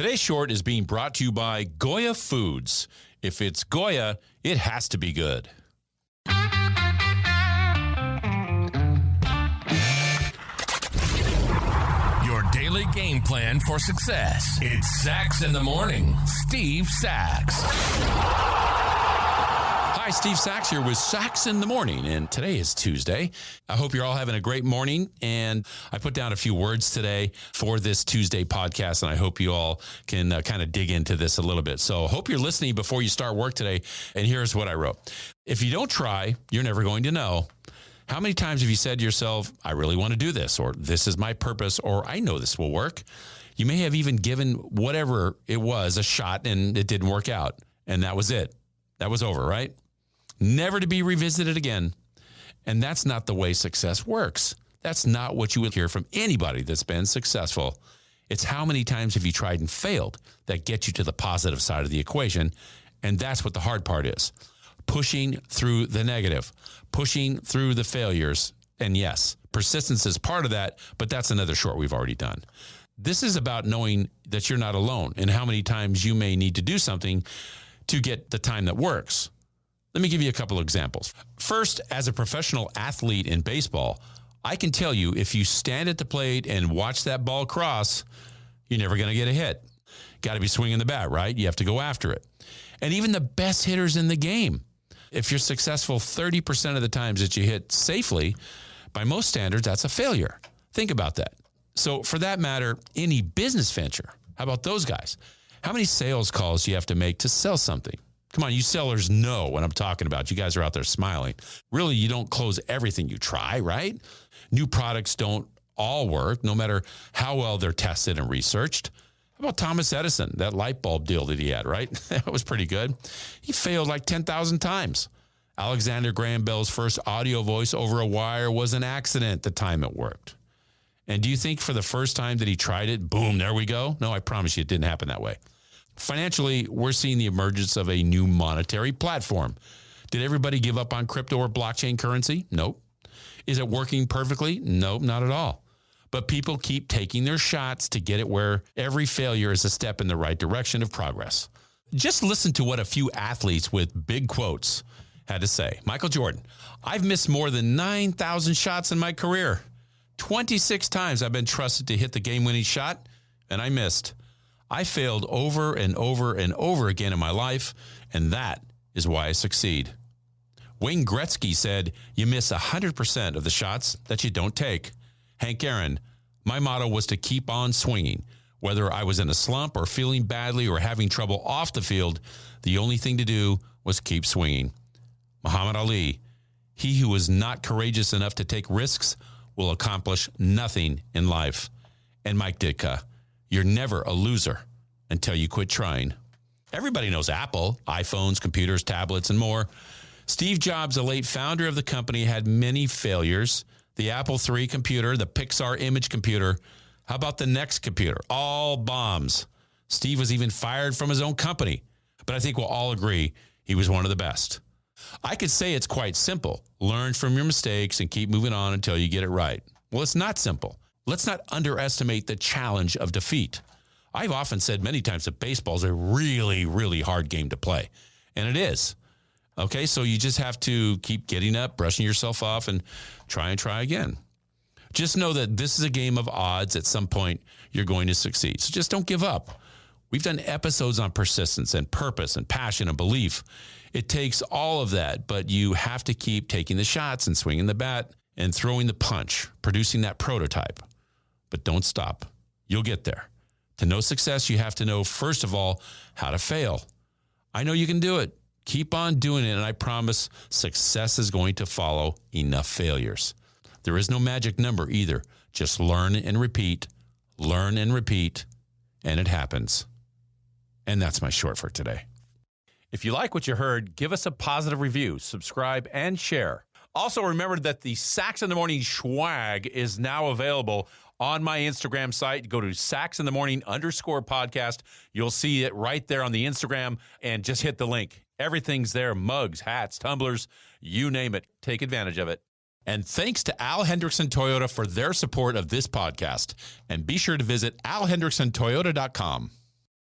Today's short is being brought to you by Goya Foods. If it's Goya, it has to be good. Your daily game plan for success. It's Sachs in the Morning. Steve Sachs. Hi, Steve Sachs here with Sachs in the Morning, and today is Tuesday. I hope you're all having a great morning, and I put down a few words today for this Tuesday podcast, and I hope you all can kind of dig into this a little bit. So I hope you're listening before you start work today, and here's what I wrote. If you don't try, you're never going to know. How many times have you said to yourself, I really want to do this, or this is my purpose, or I know this will work? You may have even given whatever it was a shot, and it didn't work out, and that was it. That was over, right? Never to be revisited again. And that's not the way success works. That's not what you would hear from anybody that's been successful. It's how many times have you tried and failed that gets you to the positive side of the equation. And that's what the hard part is. Pushing through the negative, pushing through the failures. And yes, persistence is part of that, but that's another short we've already done. This is about knowing that you're not alone and how many times you may need to do something to get the time that works. Let me give you a couple of examples. First, as a professional athlete in baseball, I can tell you if you stand at the plate and watch that ball cross, you're never going to get a hit. Got to be swinging the bat, right? You have to go after it. And even the best hitters in the game, if you're successful 30% of the times that you hit safely, by most standards, that's a failure. Think about that. So for that matter, any business venture, how about those guys? How many sales calls do you have to make to sell something? Come on, you sellers know what I'm talking about. You guys are out there smiling. Really, you don't close everything you try, right? New products don't all work, no matter how well they're tested and researched. How about Thomas Edison, that light bulb deal that he had, right? That was pretty good. He failed like 10,000 times. Alexander Graham Bell's first audio voice over a wire was an accident the time it worked. And do you think for the first time that he tried it, boom, there we go? No, I promise you it didn't happen that way. Financially, we're seeing the emergence of a new monetary platform. Did everybody give up on crypto or blockchain currency? Nope. Is it working perfectly? Nope, not at all. But people keep taking their shots to get it where every failure is a step in the right direction of progress. Just listen to what a few athletes with big quotes had to say. Michael Jordan, I've missed more than 9,000 shots in my career. 26 times I've been trusted to hit the game-winning shot, and I missed. I failed over and over and over again in my life, and that is why I succeed. Wayne Gretzky said, you miss 100% of the shots that you don't take. Hank Aaron, my motto was to keep on swinging. Whether I was in a slump or feeling badly or having trouble off the field, the only thing to do was keep swinging. Muhammad Ali, he who is not courageous enough to take risks will accomplish nothing in life. And Mike Ditka, you're never a loser until you quit trying. Everybody knows Apple, iPhones, computers, tablets, and more. Steve Jobs, the late founder of the company, had many failures. The Apple III computer, the Pixar image computer. How about the next computer? All bombs. Steve was even fired from his own company. But I think we'll all agree he was one of the best. I could say it's quite simple. Learn from your mistakes and keep moving on until you get it right. Well, it's not simple. Let's not underestimate the challenge of defeat. I've often said many times that baseball is a really, really hard game to play. And it is. Okay, so you just have to keep getting up, brushing yourself off, and try again. Just know that this is a game of odds. At some point, you're going to succeed. So just don't give up. We've done episodes on persistence and purpose and passion and belief. It takes all of that, but you have to keep taking the shots and swinging the bat and throwing the punch, producing that prototype. But don't stop. You'll get there. To know success, you have to know, first of all, how to fail. I know you can do it. Keep on doing it, and I promise success is going to follow enough failures. There is no magic number either. Just learn and repeat, and it happens. And that's my short for today. If you like what you heard, give us a positive review, subscribe, and share. Also, remember that the Sachs in the Morning swag is now available on my Instagram site. Go to SachsInTheMorning_podcast. You'll see it right there on the Instagram, and just hit the link. Everything's there, mugs, hats, tumblers, you name it. Take advantage of it. And thanks to Al Hendrickson Toyota for their support of this podcast. And be sure to visit alhendricksontoyota.com.